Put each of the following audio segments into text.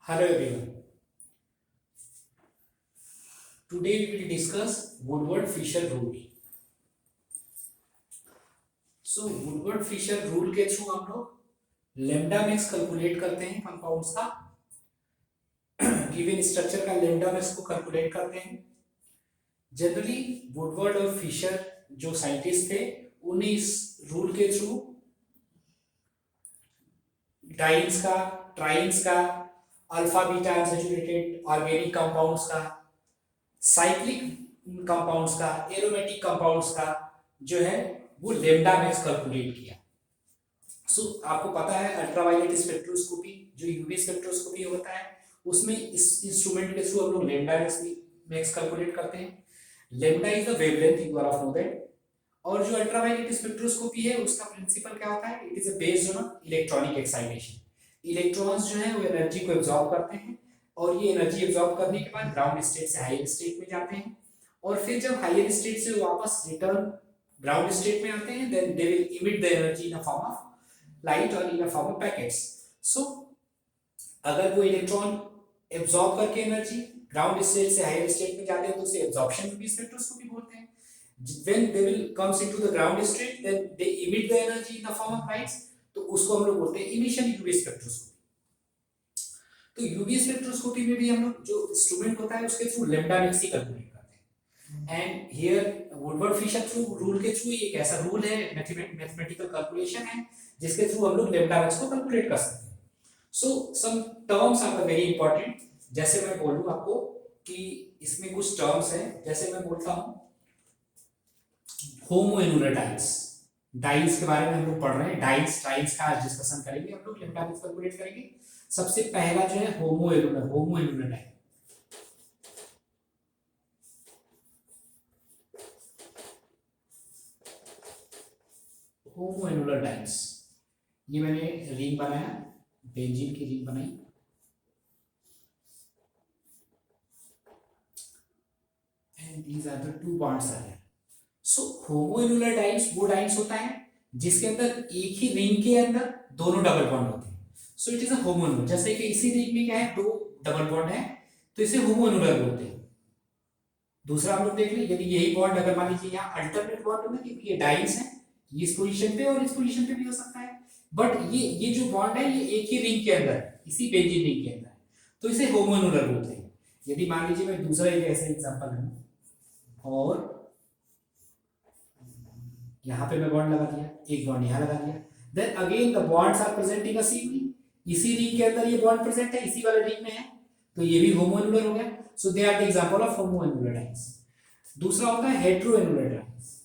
Hello everyone. Today we will discuss Woodward-Fisher rule. So Woodward-Fisher rule के through हम लोग lambda max calculate करते हैं कंपाउंड्स का गिवन स्ट्रक्चर का लेमडा मैक्स को कैलकुलेट करते हैं. जनरली वुडवर्ड और फिशर जो साइंटिस्ट थे उन्हें इस रूल के थ्रू डाइन्स का, ट्राइन्स का, alpha beta unsaturated organic compounds का, साइक्लिक कंपाउंड्स का, एरोमेटिक कंपाउंड्स का जो है वो लेमडा मैक्स कैलकुलेट किया. सो आपको पता है अल्ट्रावायलेट स्पेक्ट्रोस्कोपी जो यूवी स्पेक्ट्रोस्कोपी होता है उसमें इस इंस्ट्रूमेंट के थ्रू हम लोग लेमडा मैक्स कैलकुलेट करते हैं. Lambda is the wavelength, you all know that. और जो अल्ट्रावायलेट स्पेक्ट्रोस्कोपी है उसका प्रिंसिपल क्या होता है? It is based on electronic excitation. Electrons जो है वो एनर्जी को एब्जॉर्ब करते हैं और ये एनर्जी एब्जॉर्ब करने के बाद ग्राउंड स्टेट से हायर स्टेट में जाते हैं और फिर जब हायर स्टेट से वापस रिटर्न ग्राउंड स्टेट में आते हैं then they will emit the energy in a form of light और in a form of packets. So अगर वो इलेक्ट्रॉन एब्जॉर्ब करके एनर्जी ग्राउंड स्टेट से हायर स्टेट में जाते हैं तो उसे एब्जॉर्प्शन यूवी स्पेक्ट्रोस्कोपी बोलते हैं. when they will comes into the ground state then they emit the energy in the form of lights, तो उसको हम लोग बोलते हैं इमिशन यूवी स्पेक्ट्रोस्कोपी. तो यूवी स्पेक्ट्रोस्कोपी में भी हम लोग जो इंस्ट्रूमेंट होता है उसके थ्रू लेमडा मैक्स ही कैलकुलेट करते हैं. And here Woodward Fisher through rule के थ्रू एक ऐसा रूल है, मैथमेटिकल कैलकुलेशन है जिसके थ्रू हम लोग लेमडा मैक्स को कैलकुलेट कर सकते हैं. So some terms are very important. जैसे मैं बोलूं आपको कि इसमें कुछ टर्म्स हैं, जैसे मैं बोलता हूं होमोएनुलर डाइस. डाइस के बारे में हम लोग पढ़ रहे हैं, डाइस ट्राइस का आज डिस्कशन करेंगे हम लोग, लेमडा मैक्स कैलकुलेट करेंगे. सबसे पहला जो है होमोएनुलर डाइस. होमोएनुलर डाइस ये मैंने रिंग बनाया, बेंजीन की रिंग बनाई and these are the two bonds are. So homoannular dienes वो डाइस होता है जिसके अंदर एक ही रिंग के अंदर दोनों डबल बॉन्ड होते हैं. So it is a homoannular. जैसे कि इसी रिंग में क्या है, दो डबल बॉन्ड है तो इसे होमोएनुलर बोलते हैं. दूसरा हम लोग देख लें, यदि यही बॉन्ड अगर मान लीजिए यहाँ अल्टरनेट बॉन्ड होगा क्योंकि ये डाइस है, ये इस पोजीशन पे और इस पोजीशन पे भी हो सकता है, बट ये जो बॉन्ड है ये एक ही रिंग के अंदर, इसी बेंजीन रिंग के अंदर, तो इसे होमोएनुलर बोलते हैं. यदि मान लीजिए मैं दूसरा एक ऐसा एग्जांपल लूं और यहाँ पे मैं बॉन्ड लगा दिया, एक बॉन्ड यहाँ लगा दिया, then again the bonds are present in a same ring. इसी रिंग के अंदर ये बॉन्ड प्रेजेंट है, इसी वाले रिंग में है, तो ये भी होमोएनुलर हो गया. So they are the example of homoannular dienes. दूसरा होता है heteroannular dienes.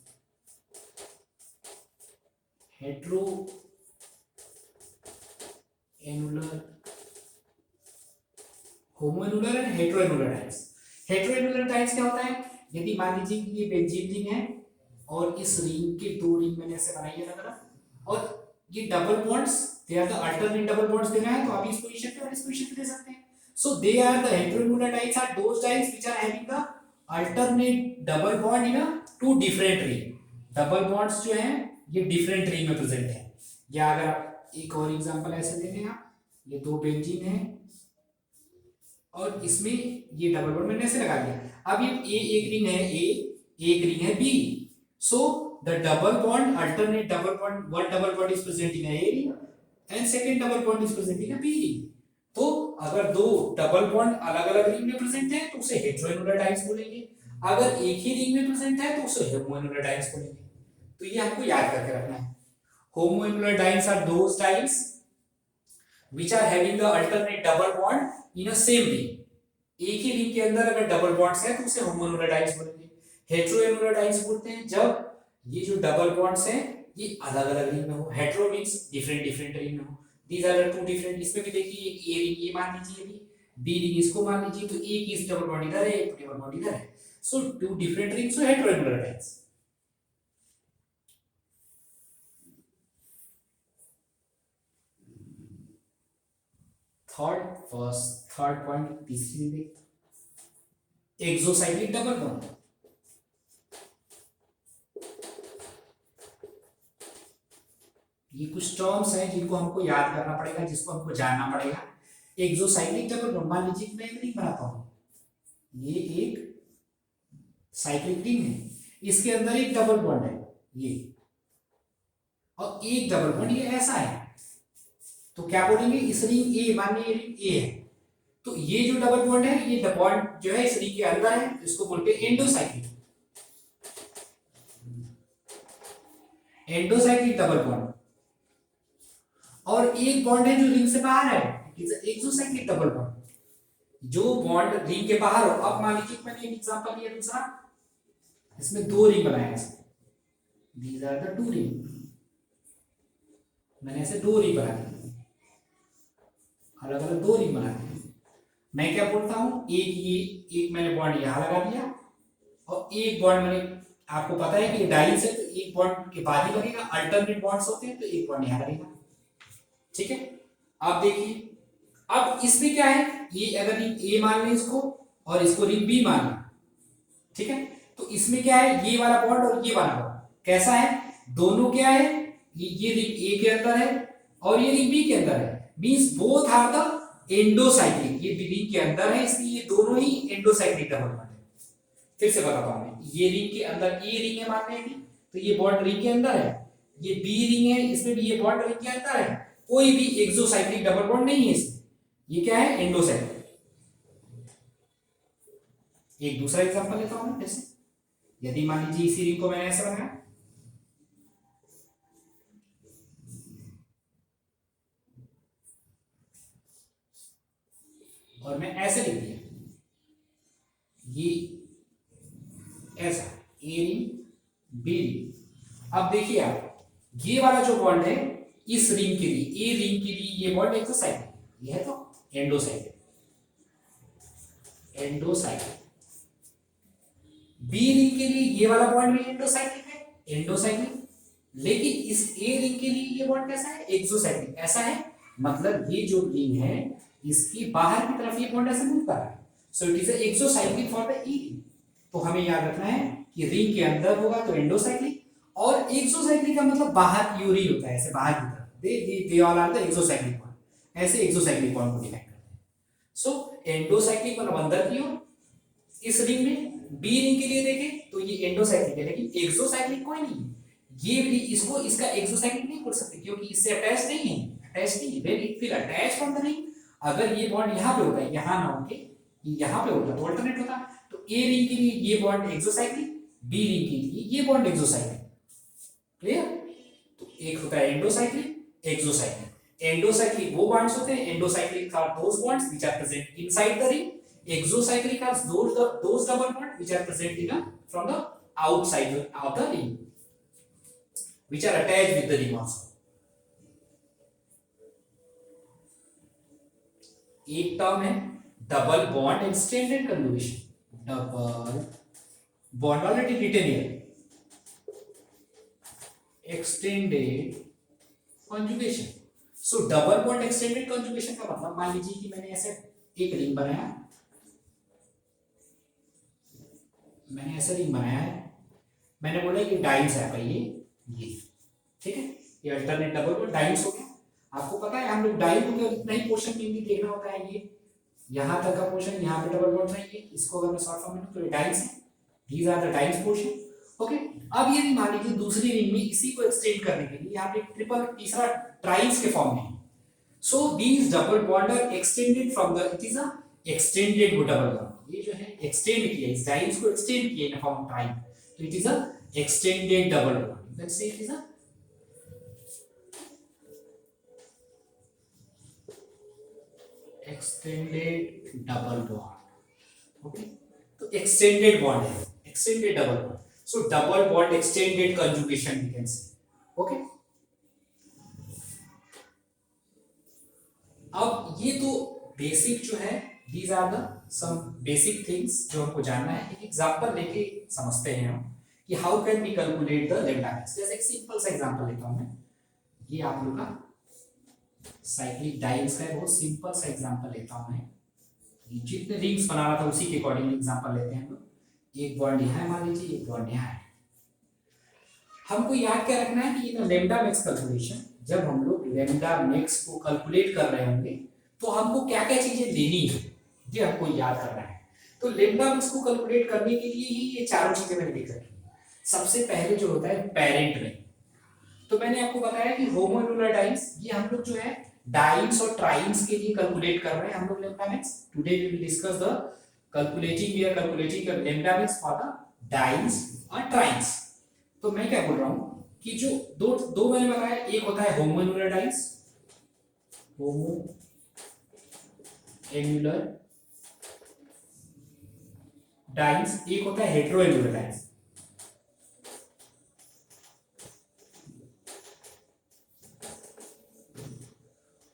Heteroannular, homoannular and heteroannular dienes. Heteroannular dienes क्या होता है? यदि मान लीजिए कि ये बेंजीन रिंग है और इस रिंग के दो रिंग मैंने ऐसे बनाई है अलग-अलग और ये double bonds, they are the alternate double bonds देना है तो आप इस पोजीशन पे और इस पोजीशन पे दे सकते हैं. So they are the heteroannular dienes are those dienes which are having the alternate double bond in a two different ring. Double bonds जो हैं ये डिफरेंट रिंग में प्रेजेंट है. या अगर आप एक और एग्जांपल ऐसे ले लें, आप ये दो बेंजीन है और इसमें ये डबल बॉन्ड मैंने ऐसे लगा दिया. अब ये एक रिंग है ए, एक रिंग है B. So the double bond, alternate double bond, one double bond is present in a ring and second double bond is present in a B ring. तो अगर दो डबल बॉन्ड अलग अलग रिंग में present है तो उसे हेटेरोएनुलर डाइस बोलेंगे. अगर एक ही रिंग में प्रेजेंट है तो उसे होमोएनुलर डाइस बोलेंगे. तो ये आपको याद करके रखना है. Homoannular dienes are those dienes which are having the alternate double bond in a same ring. एक ही रिंग के अंदर अगर डबल बॉन्ड्स है तो उसे होमोएनुलर डाइस बोलेंगे. हेटेरोएनुलर डाइस बोलते हैं जब ये जो डबल बॉन्ड्स हैं ये अलग अलग रिंग में हो. Hetero means different different ring में हो. These are the two different. इसमें भी देखिए एक ए रिंग ये मान लीजिए, भी बी रिंग इसको मान लीजिए, तो एक इस डबल बॉन्ड इधर है, एक डबल बॉन्ड इधर है. So two different rings, so heteroannular dienes. Third point तीसरी देख, एक्सोसाइक्लिक डबल बॉन्ड. ये कुछ टर्म्स हैं जिनको हमको याद करना पड़ेगा, जिसको हमको जानना पड़ेगा. एक्सोसाइक्लिक डबल बॉन्ड, मान लीजिए कि मैं एक रिंग बनाता हूँ, ये एक साइक्लिक रिंग है, इसके अंदर एक डबल बॉन्ड है ये, और एक डबल बॉन्ड ये ऐसा है, तो क्या बोलेंगे, इस रिंग ए, मान लीजिए रिंग ए है, तो ये जो डबल बॉन्ड है, ये बॉन्ड जो है इस रिंग के अंदर है, इसको बोलते हैं एंडोसाइक्लिक, एंडोसाइक्लिक डबल बॉन्ड। और एक बॉन्ड है जो रिंग से बाहर है, एक्सोसाइक्लिक डबल बॉन्ड, जो बॉन्ड रिंग के बाहर हो। अब मान लीजिए मैंने एक एग्जांपल लिया दूसरा, इसमें दो रिंग बनाया है, these are the two ring, मैंने ऐसे दो रिंग बना दी, अलग अलग दो रिंग बना दी। मैं क्या बोलता हूं, एक ये, एक मैंने बॉन्ड यहां लगा दिया, और एक बॉन्ड मैंने, आपको पता है कि डाइस है तो एक बॉन्ड के बाद ही लगेगा, अल्टरनेट बॉन्ड्स होते हैं तो एक बॉन्ड यहां लगेगा, ठीक है। अब देखिए, अब इसमें क्या है, ये अगर रिंग ए मान लें इसको, और इसको रिंग बी मान लें, ठीक है, तो इसमें क्या है, ये वाला बॉन्ड और ये वाला बॉन्ड कैसा है, दोनों क्या है, ये रिंग ए के अंदर है और ये रिंग बी के अंदर है, मींस बोथ आर द एंडोसाइक्लिक, ये रिंग के अंदर है इसलिए ये दोनों ही एंडोसाइक्लिक डबल बॉन्ड है। फिर से बताता हूं मैं, ये रिंग के अंदर ए रिंग है मान लेंगे, तो ये बॉन्ड रिंग के अंदर है, ये बी रिंग है, इसमें भी ये बॉन्ड रिंग के अंदर है, कोई भी एक्सोसाइक्लिक डबल बॉन्ड नहीं है इसमें, ये क्या है, एंडोसाइक्लिक। एक दूसरा एग्जांपल लेता हूं मैं फिर से, यदि मान लीजिए इसी रिंग को मैंने ऐसा बनाया, और मैं ऐसे लिख दिया, ये ऐसा ए रिंग बी रिंग। अब देखिए आप, ये वाला जो बॉन्ड है इस रिंग के लिए, ए रिंग के लिए ये बॉन्ड एक्सोसाइक्लिक, ये है तो एंडोसाइक्लिक, एंडोसाइक्लिक। बी रिंग के लिए ये वाला बॉन्ड भी एंडोसाइक्लिक है, एंडोसाइक्लिक, लेकिन इस ए रिंग के लिए ये बॉन्ड कैसा है, एक्सोसाइक्लिक, ऐसा है, मतलब ये जो रिंग है इसकी बाहर की तरफ ये बॉन्ड ऐसे मूव कर रहा है, so it is exocyclic for the E ring. तो हमें याद रखना है कि रिंग के अंदर होगा तो एंडोसाइक्लिक, और एक्सोसाइक्लिक का मतलब बाहर की ओर ही होता है, ऐसे बाहर की तरफ, they all are the exocyclic bond, ऐसे एक्सोसाइक्लिक बॉन्ड को डिफाइन करते हैं। सो एंडोसाइक्लिक मतलब अंदर की ओर, इस रिंग में बी रिंग के लिए देखें तो ये एंडोसाइक्लिक है, लेकिन एक्सोसाइक्लिक कोई नहीं है, ये भी इसको इसका एक्सोसाइक्लिक नहीं बोल सकते क्योंकि इससे अटैच नहीं है, अटैच नहीं, when it will attach from the ring, अगर ये बॉन्ड यहां पे होता है, यहां ना होके यहां पे होता तो अल्टरनेट होता, तो ए रिंग के लिए ये बॉन्ड एक्सोसाइक्लिक, बी रिंग के लिए ये बॉन्ड एक्सोसाइक्लिक, क्लियर। तो एक होता है एंडोसाइक्लिक, एक्सोसाइक्लिक। एंडोसाइक्लिक वो बॉन्ड्स होते हैं, endocyclic are those bonds which are present inside the ring, exocyclic are those double bonds which are present in from the outside of the ring, which are attached with the ring also. एक term है double bond extended conjugation, double bond already written here, extended conjugation. So double bond extended conjugation का मतलब, मान लीजिए कि मैंने ऐसे एक रिंग बनाया, मैंने ऐसा रिंग बनाया है, मैंने बोला कि डाइस है आपका ये, ठीक है, ये अल्टरनेट डबल बॉन्ड डाइस हो गया। आपको पता है हम लोग डाई को केवल इतना ही पोर्शन में भी देखना होता है, ये यहां तक का पोर्शन, यहां पे डबल बॉन्ड चाहिए, इसको अगर मैं शॉर्ट फॉर्म में तो ये डाइस है, these are the diene portion, okay. अब ये मान लीजिए दूसरी रिंग में इसी को एक्सटेंड करने के लिए यहाँ पे ट्रिपल, तीसरा ट्राइस के फॉर्म में, so these double bond are extended from the, it is a extended double bond, ये जो है एक्सटेंड किया, इस डाइस को एक्सटेंड किया इन फॉर्म ट्राई, तो it is a extended double bond, let's say it is a extended double bond, okay. तो extended bond है, extended double bond, so double bond extended conjugation we can say, okay. अब ये तो basic जो है, these are the some basic things जो हमको जानना है। एक एग्जांपल लेके समझते हैं हम कि how can we calculate the lambda max। जैसे एक सिंपल सा एग्जांपल लेता हूं मैं, ये आप लोग का साइक्लिक डाइस का बहुत सिंपल सा एग्जांपल लेता हूं मैं, जितने रिंग्स बना रहा था उसी के अकॉर्डिंग एग्जांपल लेते हैं हम लोग। एक बॉन्ड यहाँ है मान लीजिए, एक बॉन्ड यहाँ है। हमको याद क्या रखना है कि लैम्डा मैक्स कैलकुलेशन, जब हम लोग लैम्डा मैक्स को कैलकुलेट कर रहे होंगे तो हमको क्या क्या चीजें लेनी है ये हमको याद करना है। तो लेम्डा मिक्स को कैलकुलेट करने के लिए ही ये चारों चीजें मैंने लिख रखी है। सबसे पहले जो होता है पेरेंट वैल्यू, तो मैंने आपको बताया कि होमोन्यूलर डाइंस ये हम लोग जो है डाइंस और ट्राइंस के लिए कैलकुलेट कर रहे हैं हम लोग lambda max. Today we will discuss the calculating lambda max for the dienes और ट्राइंस। तो मैं क्या बोल रहा हूं कि जो दो दो मैंने बताया, एक होता है होमोन्यूलर डाइंस, होमोन्यूलर डाइंस, एक होता है हेटेरोन्यूलर डाइंस।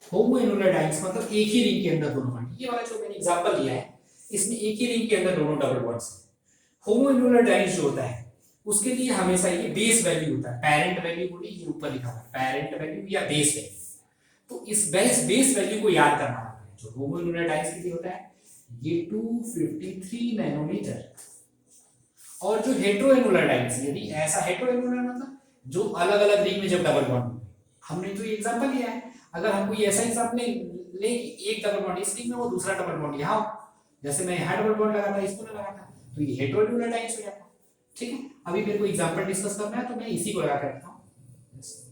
होमोन्यूलर डाइंस मतलब एक ही रिंग के अंदर दोनों बॉन्ड। ये वाला जो मैंने एग्जांपल लिया है इसमें एक ही रिंग के अंदर दोनों डबल बॉन्ड्स हैं। होमोन्यूलर डाइंस जो होता है उसके लिए हमेशा ये बेस वैल्यू होता है, पेरेंट वैल्यू बोली ये ऊपर लिखा हुआ है पेरेंट वैल्यू या बेस वैल्यू। तो इस बेस वैल्यू को याद करना होता है। जो होमोन्यूलर डाइंस के लिए होता है ये 253 नैनोमीटर। और जो हेटेरोन्यूलर डाइंस, यदि ऐसा हेटेरोन्यूलर मतलब जो अलग अलग रिंग में जब डबल बॉन्ड, हमने जो एग्जांपल लिया है अगर हमको ये ऐसा एग्जांपल ले कि एक डबल बॉन्ड इस रिंग में वो दूसरा डबल बॉन्ड यहाँ हो, जैसे मैं यहाँ डबल बॉन्ड लगाता इसको ना लगाता तो ये हेटेरोन्यूलर डाइंस हो जाता। ठीक है, अभी मेरे को एग्जांपल डिस्कस करना है तो मैं इसी को लगा कर रखता हूँ,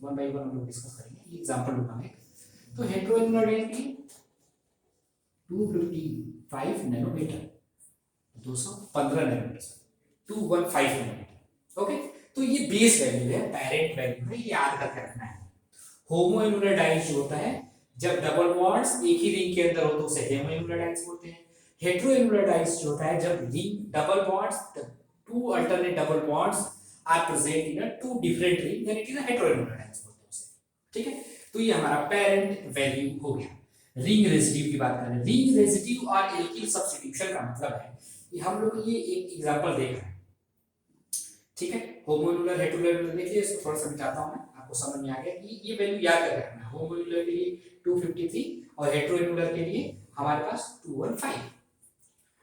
वन बाय वन हम लोग डिस्कस करेंगे। ये एग्जांपल लूंगा मैं। तो हेटेरोन्यूलर डाइंस की 255 नैनोमीटर, 215 नैनोमीटर, 215 नैनोमीटर। ओके, तो ये बेस वैल्यू है, पेरेंट वैल्यू है, ये याद करके रखना है। होमोन्यूलर डाइंस जो होता है जब डबल बॉन्ड्स एक ही रिंग के अंदर हो तो उसे होमोन्यूलर डाइंस बोलते हैं। हेटेरोन्यूलर डाइंस जो होता है जब ring double bonds, two alternate double bonds are present in a two different ring, then it is a heteroannular dienes बोलते हैं उसे। ठीक है, तो ये हमारा पेरेंट वैल्यू हो गया। रिंग रेसिड्यू की बात करें, रिंग रेसिड्यू और एल्किल सब्स्टिट्यूशन का मतलब है कि हम लोग ये एक एग्जांपल देख रहे हैं। ठीक है, होमोन्यूलर हेटेरोन्यूलर देखिए, इसको थोड़ा सा मिटाता हूं मैं, आपको समझ में आ गया कि ये वैल्यू याद कर रखना है। होमोन्यूलर के लिए 253 और हेटेरोन्यूलर के लिए हमारे पास 215।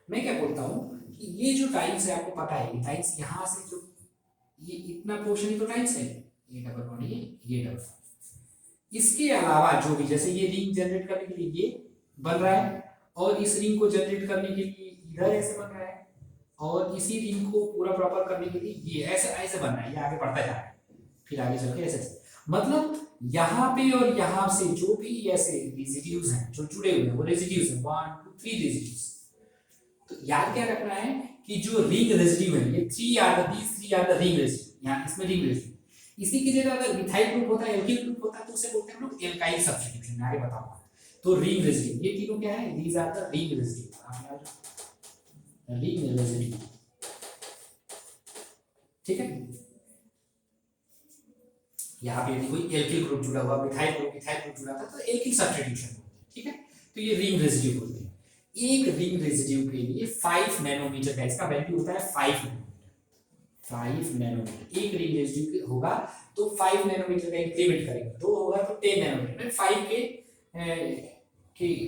मैं क्या बोलता हूं कि ये जो टाइम्स है आपको पता है, ये टाइम्स यहां से जो ये इतना पोर्शन ही तो टाइम्स है, ये डबल बॉन्ड ये डबल बॉन्ड। इसके अलावा जो भी, जैसे ये रिंग जनरेट करने के लिए ये बन रहा है और इस रिंग को जनरेट करने के लिए इधर ऐसे बन रहा है और इसी रिंग को पूरा प्रॉपर करने के लिए ये ऐसे ऐसे बन रहा है, ये आगे बढ़ता जा रहा है, फिर आगे चल के ऐसे। मतलब यहाँ पे और यहाँ से जो भी ऐसे रेसिड्यूज हैं जो जुड़े हुए हैं वो रेसिड्यूज हैं 1 2 3 रेसिड्यूज। तो याद क्या रखना है कि जो रिंग रेसिड्यू है ये 3 आर द रिंग रेसिड्यू, यहाँ इसमें रिंग रेसिड्यू। इसी की जगह अगर मिथाइल ग्रुप होता है, एल्किल ग्रुप होता है तो उसे बोलते हैं हम लोग एल्काइल सब्स्टिट्यूशन, आगे बताऊंगा। तो रिंग रेसिड्यू ये तीनों क्या है, these are the ring residue, ring residue. ठीक है, यहाँ पे यदि कोई एल्किल ग्रुप जुड़ा हुआ, मिथाइल ग्रुप जुड़ा था तो एल्किल सब्स्टिट्यूशन बोलते हैं। ठीक है, तो ये रिंग रेसिड्यू बोलते हैं। एक रिंग रेसिड्यू के लिए 5 नैनोमीटर का इसका वैल्यू होता है 5 नैनोमीटर। एक रिंग रेसिड्यू होगा तो 5 नैनोमीटर का इंक्रीमेंट करेगा, 2 होगा तो 10 नैनोमीटर में 5 के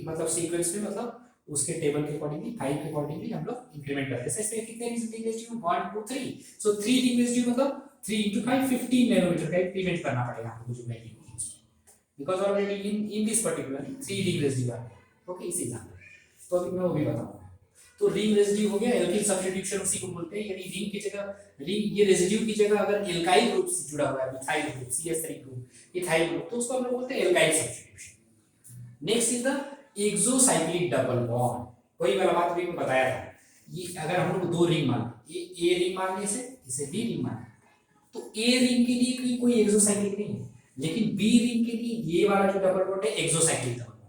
मतलब सीक्वेंस में, मतलब उसके टेबल के अकॉर्डिंगली 5 के अकॉर्डिंगली हम लोग इंक्रीमेंट करते हैं। इसमें कितने रिंग रेसिड्यू 1 2 3, सो 3 रिंग रेसिड्यू मतलब 3 into 5 15 नैनोमीटर का इंक्रीमेंट करना पड़ेगा आपको जो वैल्यू होगी उसमें, because already in this particular 3 ring residue है। ओके, इस एग्जांपल तो अभी मैं वो भी बताऊंगा। तो रिंग रेसिड्यू हो गया, एल्किल सब्स्टिट्यूशन उसी को बोलते हैं। यदि रिंग की जगह रिंग ये रेसिड्यू की जगह अगर एल्काइल ग्रुप से जुड़ा हुआ है, methyl group CH3 group ethyl group, तो उसको हम लोग बोलते हैं alkyl substitution. Next is the exocyclic double bond. वही वाला बात भी मैं बताया था, ये अगर हम लोग दो रिंग मान, ये ए रिंग मान लिए, इसे बी रिंग मान, तो ए रिंग के लिए कोई एक्सोसाइक्लिक नहीं है, लेकिन बी रिंग के लिए ये वाला जो डबल बॉन्ड है एक्सोसाइक्लिक डबल बॉन्ड है।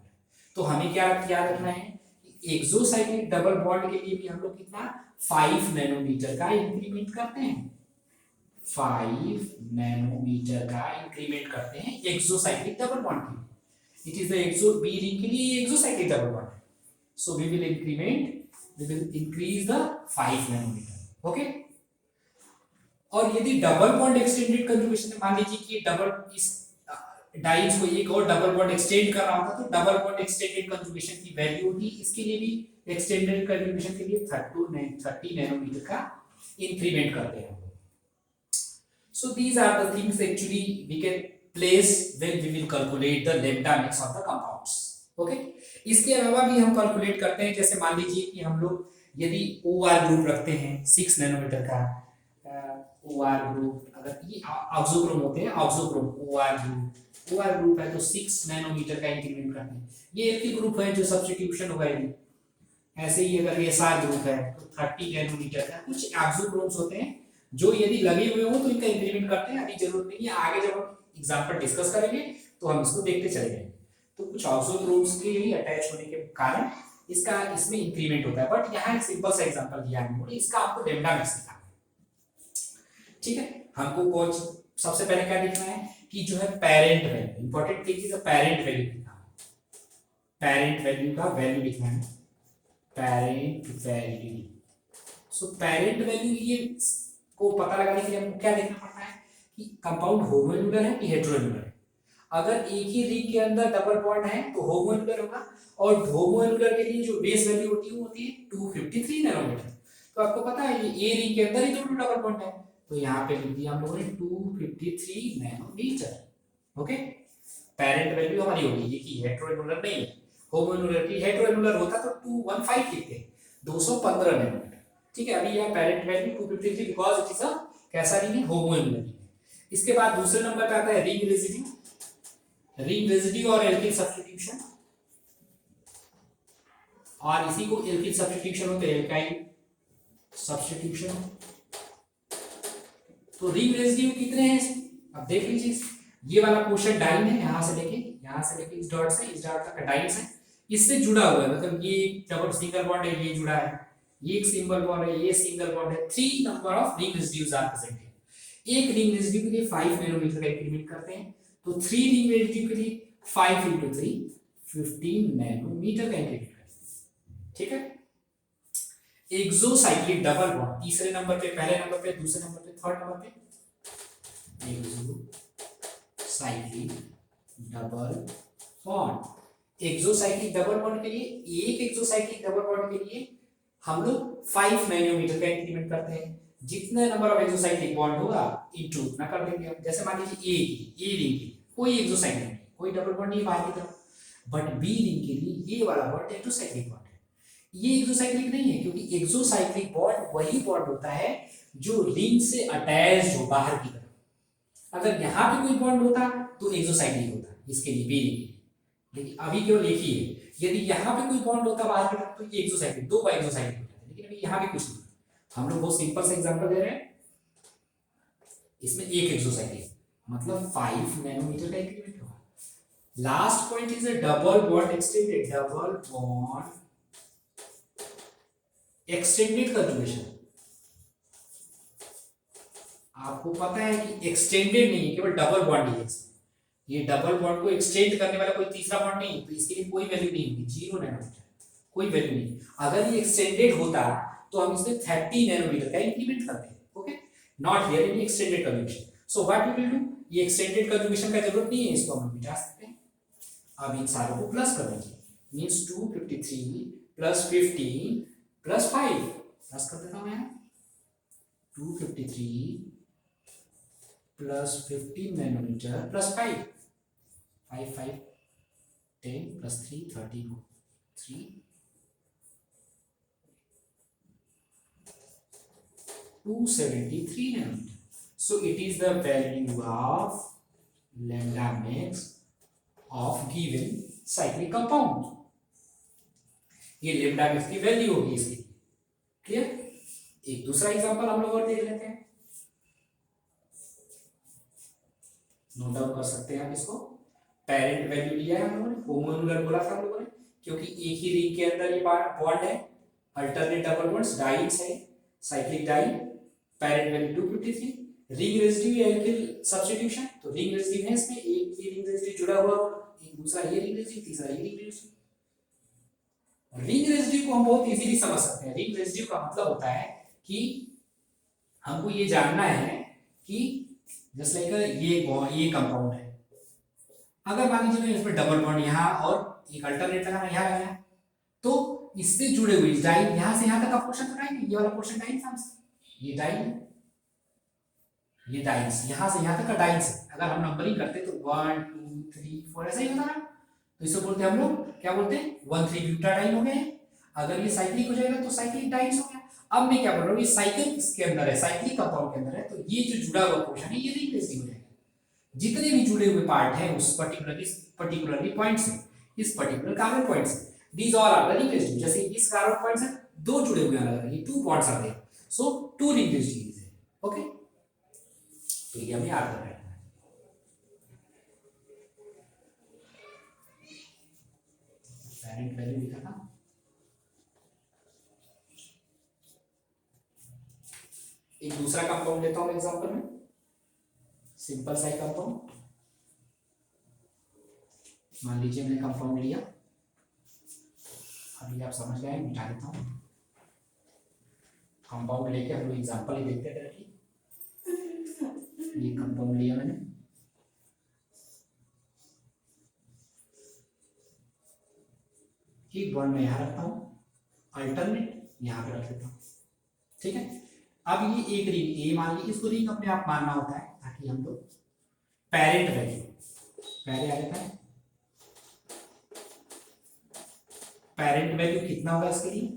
तो हमें क्या याद रखना है, एक्सोसाइक्लिक डबल बॉन्ड के लिए भी हम लोग कितना 5 नैनोमीटर का इंक्रीमेंट करते हैं, 5 नैनोमीटर का इंक्रीमेंट करते हैं एक्सोसाइक्लिक डबल बॉन्ड के लिए। It is the exo B ring के लिए एक्सोसाइक्लिक डबल बॉन्ड है, so we will increase the 5 nanometre. Okay, और यदि डबल बॉन्ड एक्सटेंडेड कंजुगेशन में मान लीजिए कि डबल इस डाइज को एक और डबल बॉन्ड एक्सटेंड कर रहा होता तो डबल बॉन्ड एक्सटेंडेड कंजुगेशन की वैल्यू होगी, इसके लिए भी एक्सटेंडेड कंजुगेशन के लिए 30 नैनोमीटर का इंक्रीमेंट करते हैं। So these are the things actually we can place when we will calculate the lambda max of the compounds. Okay. इसके अलावा भी हम कैलकुलेट करते हैं, जैसे मान लीजिए कि हम लोग यदि ओ आर ग्रुप रखते हैं 6 नैनोमीटर का, ओ आर ग्रुप, अगर ये ऑक्सोक्रोम होते हैं, ऑक्सोक्रोम ओ आर ग्रुप है तो 6 नैनोमीटर का इंक्रीमेंट करते हैं। ये एल्किल ग्रुप है जो सब्स्टिट्यूशन होगा यदि, ऐसे ही अगर एस आर ग्रुप है तो 30 नैनोमीटर का। कुछ ऑक्सोक्रोम्स होते हैं जो यदि लगे हुए हो तो इनका इंक्रीमेंट करते हैं, अभी जरूरत नहीं है, आगे जब हम एग्जाम्पल डिस्कस करेंगे तो हम इसको देखते चले जाएंगे। तो कुछ ऑक्सोक्रोम्स के ही अटैच होने के कारण इसका इसमें इंक्रीमेंट होता है। बट यहाँ एक सिंपल सा एग्जांपल दिया है, इसका आपको लेम्डा मैक्स निकालना है। ठीक है, हमको कौन सबसे पहले क्या लिखना है कि जो है parent value, important thing is parent value लिखना है, पेरेंट वैल्यू का वैल्यू लिखना है, parent value. So parent value ये को पता लगाने के लिए हमको क्या देखना पड़ता है कि कंपाउंड होमोन्यूलर है कि हेटेरोन्यूलर है। अगर एक ही रिंग के अंदर डबल बॉन्ड है तो होमोन्यूलर होगा, और होमोन्यूलर के लिए जो बेस वैल्यू होती है वो होती है 253 नैनोमीटर। तो आपको पता है ये ए रिंग के अंदर ही तो डबल बॉन्ड है, तो यहाँ पे लिख दिया हम लोगों ने 253 नैनोमीटर। ओके, पेरेंट वैल्यू हमारी होगी ये की हेटेरोन्यूलर नहीं है, होमोन्यूलर की। हेटेरोन्यूलर होता तो 215 लिखते, 215 नैनोमीटर। ठीक है, अभी यह parent value 253 because it is अ कैसा रिंग है, होमोन्यूलर रिंग। इसके बाद दूसरे नंबर पे आता है रिंग रेसिड्यू, रिंग रेसिड्यू और एल्किल सब्स्टिट्यूशन, और इसी को एल्किल सब्स्टिट्यूशन होते हैं एल्काइल सब्स्टिट्यूशन। तो रिंग रेसिड्यू कितने हैं इसमें, अब देख लीजिए, ये वाला पोर्शन डाइन है, यहां से लेके इस डॉट से इस डॉट तक डाइन है, इससे जुड़ा हुआ है, मतलब ये डबल सिंगल बॉन्ड है, ये जुड़ा है, ये एक सिंगल बॉन्ड है, ये सिंगल बॉन्ड है। 3 number of ring residues are present है। एक रिंग रेसिड्यू के लिए 5 नैनोमीटर का इंक्रीमेंट करते हैं, तो 3 रिंग रेसिड्यू के लिए 5 × 3 15 नैनोमीटर का इंक्रीमेंट करते हैं। ठीक है, एक्सोसाइक्लिक डबल बॉन्ड तीसरे नंबर पे, पहले नंबर पे, दूसरे नंबर पे, थर्ड नंबर पे, exocyclic double bond. Exocyclic double bond के लिए, एक एक्सोसाइक्लिक डबल बॉन्ड के लिए हम लोग 5 नैनोमीटर का इंक्रीमेंट करते हैं। जितना नंबर ऑफ एक्सोसाइक्लिक बॉन्ड होगा इनटू उतना कर देंगे हम। जैसे मान लीजिए ए रिंग की कोई एक्सोसाइक्लिक नहीं, कोई डबल बॉन्ड नहीं बाहर की तरफ, बट बी रिंग के लिए ये वाला बॉन्ड एक्सोसाइक्लिक बॉन्ड है। ये एक्सोसाइक्लिक नहीं है, क्योंकि एक्सोसाइक्लिक बॉन्ड वही बॉन्ड होता है जो रिंग से अटैच्ड हो बाहर की तरफ। अगर यहाँ पे कोई बॉन्ड होता तो एक्सोसाइक्लिक होता इसके लिए, बी रिंग। लेकिन अभी केवल एक ही है, यदि यहाँ पे कोई बॉन्ड होता बाहर की तरफ तो ये एक्सोसाइक्लिक, दो बार एक्सोसाइक्लिक होता है, लेकिन अभी यहाँ पे कुछ नहीं। हम लोग बहुत सिंपल सा एग्जांपल दे रहे हैं, इसमें एक एक्सोसाइक्लिक मतलब 5 नैनोमीटर का इंक्रीमेंट होगा। Last point is a double bond extended, double bond extended conjugation. आपको पता है कि एक्सटेंडेड नहीं है, केवल डबल बॉन्ड ही है। ये डबल बॉन्ड को एक्सटेंड करने वाला कोई तीसरा बॉन्ड नहीं है, तो इसके लिए कोई वैल्यू नहीं होगी, 0 नैनोमीटर, कोई वैल्यू नहीं। अगर ये एक्सटेंडेड होता तो हम इसमें 30 नैनोमीटर का इंक्रीमेंट करते हैं। Okay, not here in extended conjugation. So what we will do, ये एक्सटेंडेड कंजुगेशन का जरूरत नहीं है, इसको हम मिटा सकते हैं। अब इन सारों को प्लस कर देंगे, मींस 253 प्लस 15 प्लस 5, प्लस कर देता हूं मैं, 253 plus 15 nanometre plus 5, 5 5 10 plus 3 13 3 273 nanometer. So it is the value of lambda max of given cyclic compound. ये lambda max की वैल्यू होगी इसकी। क्लियर? एक दूसरा एग्जांपल हम लोग और देख लेते हैं, नोट डाउन कर सकते हैं आप इसको। पेरेंट वैल्यू लिया है हम लोगों ने, होमोन्यूलर बोला था हम लोगों ने, क्योंकि एक ही रिंग के अंदर ये बॉन्ड है, अल्टरनेट डबल बॉन्ड्स, डाइन्स है, cyclic diene. Parent value 253। Ring residue alkyl substitution, तो रिंग रेसिड्यू है इसमें, एक ये रिंग रेसिड्यू जुड़ा हुआ होगा, एक दूसरा ये रिंग रेसिड्यू, तीसरा ये रिंग रेसिड्यू। रिंग रेसिड्यू को हम बहुत इजीली समझ सकते हैं। रिंग रेसिड्यू का मतलब होता है कि हमको ये जानना है कि जैसे ये कंपाउंड है, अगर मान लीजिए इसमें डबल बॉन्ड यहाँ और एक अल्टरनेट लगाना यहाँ लगाया, तो इससे जुड़े हुए डाइन, यहाँ से यहाँ तक का पोर्शन तो डाइन है, ये वाला पोर्शन डाइन था, ये डाइन, ये डाइन्स, यहाँ से यहाँ तक का डाइन्स है। अगर हम नंबरिंग करते तो 1 2 3 4 ऐसा ही होता ना, तो इसे बोलते हैं हम लोग, क्या बोलते हैं, 1,3 ब्यूटाडाइन हो गए। अगर ये साइक्लिक हो जाएगा तो साइक्लिक डाइन्स हो गया। अब मैं क्या बोल रहा हूँ, ये साइकिल किसके अंदर है, साइक्लिक कंपाउंड के अंदर है, तो ये जो जुड़ा हुआ पोर्शन है ये रिंग रेसिड्यू हो जाएगा। जितने भी जुड़े हुए पार्ट हैं उस पर्टिकुलरली पॉइंट से, इस पर्टिकुलर कार्बन पॉइंट से, these all R ring residue. जैसे इस कार्बन पॉइंट से दो जुड़े हुए अलग, ये 2 bonds are there, so 2 ring residues है। ओके, तो ये हमें याद रखना है। पेरेंट वैल्यू लिखा था, एक दूसरा कंपाउंड लेता हूं एग्जांपल में, सिंपल सा कंपाउंड। मान लीजिए मैंने कंपाउंड लिया, अभी आप समझ गए, मिटा देता हूं। कंपाउंड लेके हम लोग एग्जांपल ही देखते हैं डायरेक्टली। ये कंपाउंड लिया मैंने, एक बॉन्ड में यहां रखता हूं, अल्टरनेट यहां पे रख देता हूं, ठीक है। अब ये एक रिंग ए मान ली, इसको रिंग अपने आप मानना होता है ताकि हम लोग पेरेंट वैल्यू पहले आ जाता है। पेरेंट वैल्यू कितना होगा इसके लिए,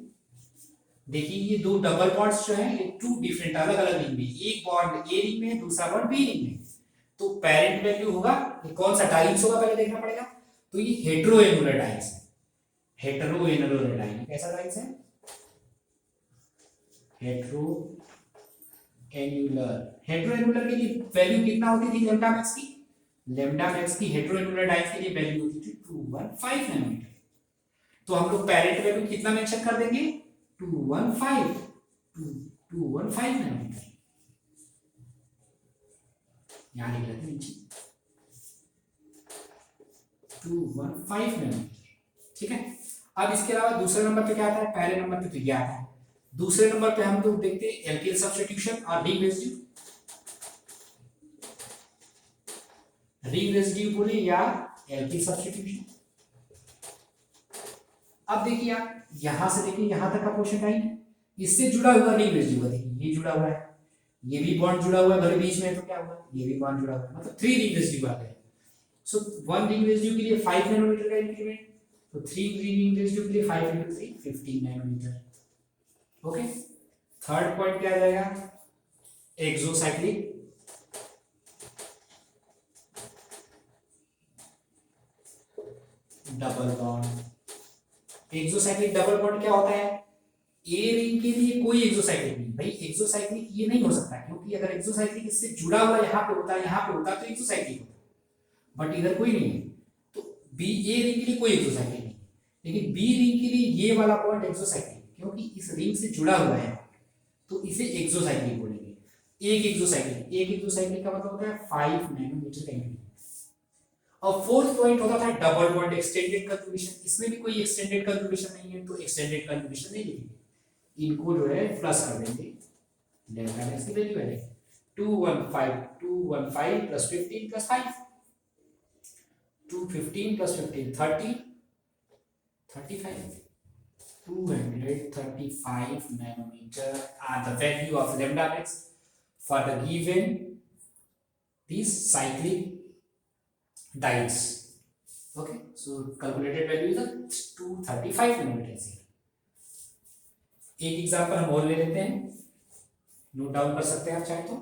देखिए ये दो डबल बॉन्ड्स जो है ये 2 डिफरेंट अलग अलग रिंग में, एक बॉन्ड ए रिंग में है, दूसरा बॉन्ड बी रिंग में, तो पेरेंट वैल्यू होगा, ये कौन सा डाइन्स होगा पहले देखना पड़ेगा। तो ये हेटेरोएनुलर डाइन्स है, हेटेरोएनुलर डाइन कैसा डाइन्स है, हेटेरोएनुलर के लिए वैल्यू कितना होती थी लेम्डा मैक्स की, लेम्डा मैक्स की हेटेरोएनुलर डाइन्स के लिए वैल्यू होती थी 215 नैनोमीटर। तो हम लोग पेरेंट वैल्यू कितना मेंशन कर देंगे, 215 नैनोमीटर, यहां लिख लेते हैं नीचे 215 नैनोमीटर, ठीक है। अब इसके अलावा दूसरे नंबर पे क्या आता है, पहले नंबर पे तो ये आता है, दूसरे नंबर पे हम लोग देखते हैं एल्किल सब्स्टिट्यूशन और रिंग रेसिड्यू, रिंग रेसिड्यू बोले या एल्किल सब्स्टिट्यूशन। अब देखिए आप यहां से देखिए यहां तक का पोर्शन टाइम, इससे जुड़ा हुआ रिंग रेसिड्यू, देखिए ये जुड़ा हुआ है, ये भी बॉन्ड जुड़ा हुआ है, भले बीच में तो क्या हुआ, ये भी बॉन्ड जुड़ा हुआ है, मतलब 3 रिंग रेसिड्यू आ गए। सो 1 रिंग रेसिड्यू के लिए 5 नैनोमीटर का इंक्रीमेंट, तो 3 रिंग रेसिड्यू के लिए 5 into 3 15 nanometre. Okay, third point क्या आ जाएगा, exocyclic double bond. Exocyclic double bond क्या होता है, ए रिंग के लिए कोई एक्सोसाइक्लिक नहीं भाई, एक्सोसाइक्लिक ये नहीं हो सकता, क्योंकि अगर एक्सोसाइक्लिक इससे जुड़ा हुआ यहाँ पे होता है, यहाँ पे होता तो एक्सोसाइक्लिक होता, बट इधर कोई नहीं है, तो बी ए रिंग के लिए कोई एक्सोसाइक्लिक नहीं, लेकिन बी रिंग के लिए ये वाला बॉन्ड एक्सोसाइक्लिक, क्योंकि इस रिंग से जुड़ा हुआ है तो इसे एक्सोसाइक्लिक बोलेंगे। एक एक्सोसाइक्लिक का मतलब होता है 5 नैनोमीटर का इंक्रीमेंट। और फोर्थ पॉइंट होता था डबल बॉन्ड एक्सटेंडेड कंजुगेशन, इसमें भी कोई एक्सटेंडेड कंजुगेशन नहीं है, तो एक्सटेंडेड कंजुगेशन नहीं लिखेंगे, इनको जो है प्लस कर देंगे, लेम्डा मैक्स की वैल्यू है 215 plus 15 plus 5, 215 plus 15 30 35, 235 nanometer are the value of lambda max for the given these cyclic dyes. Okay, so calculated value is 235 nanometers here. एक एग्जांपल हम और ले लेते हैं, नोट डाउन कर सकते हैं आप चाहे तो।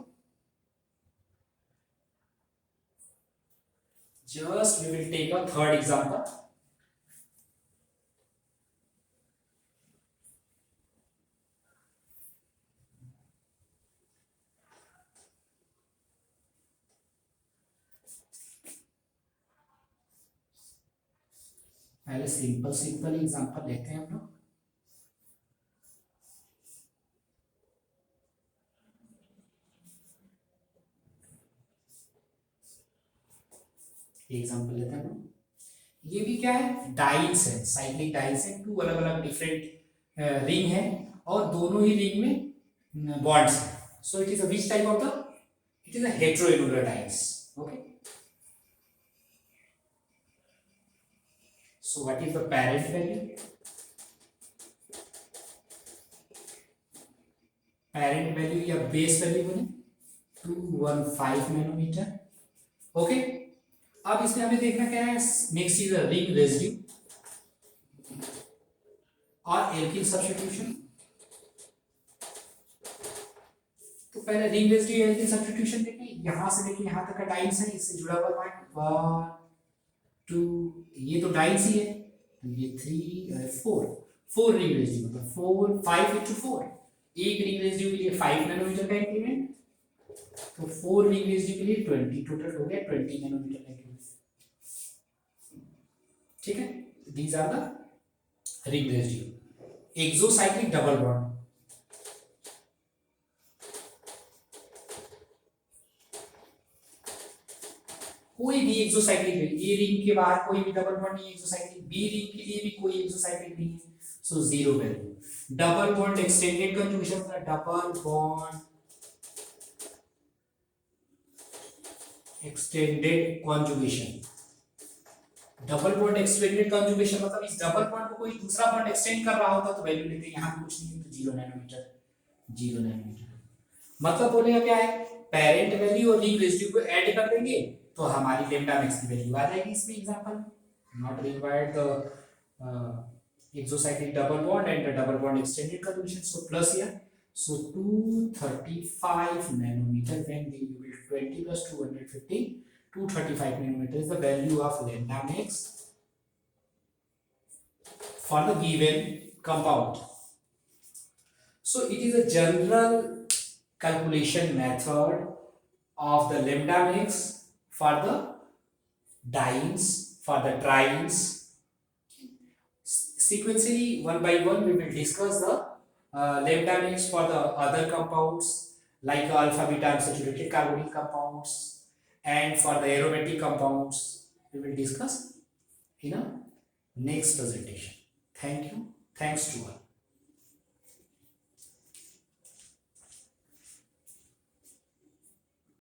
Just we will take a third example. पहले सिंपल एग्जांपल लेते हैं हम लोग। एग्जांपल लेते हैं हम लोग, ये भी क्या है, डाइस है, साइक्लिक डाइस है, 2 अलग अलग डिफरेंट रिंग है और दोनों ही रिंग में बॉन्ड्स है, so it is a which type of the, it is a heteroannular dienes. Okay, so what is the parent value, parent value या बेस वैल्यू बोले 215 नैनोमीटर। ओके, अब इसमें हमें देखना क्या है, नेक्स्ट इज रिंग रेजिड्यू और एल्किल सब्स्टिट्यूशन। तो पहले रिंग रेजिड्यू एल्किल सब्स्टिट्यूशन देखें, यहां से लेके यहां तक का डाइन्स है, इससे जुड़ा हुआ पॉइंट 1 2, ये तो डाइन्स ही है, तो ये 3 4 रिंग रेजिड्यू मतलब 4 5 into 4, एक रिंग रेजिड्यू के लिए 5 नैनोमीटर का इंक्रीमेंट, तो 4 रिंग रेजिड्यू के लिए 20, टोटल हो गया 20 नैनोमीटर का इंक्रीमेंट। ठीक है, these are the ring residue. Exocyclic double bond, कोई भी एक्सोसाइक्लिक, ए रिंग के बाहर कोई भी डबल बॉन्ड नहीं है एक्सोसाइक्लिक, बी रिंग के लिए भी कोई एक्सोसाइक्लिक नहीं है, so zero value. Double bond extended conjugation, double bond extended conjugation, double bond extended conjugation मतलब इस डबल बॉन्ड को कोई दूसरा बॉन्ड एक्सटेंड कर रहा होता तो वैल्यू लेते हैं, यहां कुछ नहीं है तो 0 नैनोमीटर, 0 नैनोमीटर। मतलब बोलेगा क्या है, पेरेंट वैल्यू और रिंग रेजिड्यू को ऐड कर देंगे तो हमारी लेम्डा मैक्स की वैल्यू आ जाएगी। इसमें example, not required the exocyclic double bond and the double bond extended conjugation, so plus here, so 235 nanometer when we will 20 plus 250, 235 nanometer is the value of lambda max for the given compound. So it is a general calculation method of the lambda max for the dienes, for the trines. Sequentially, one by one, we will discuss the lambda max for the other compounds like alpha beta unsaturated carbonyl compounds, and for the aromatic compounds we will discuss in a next presentation. Thank you. Thanks to all.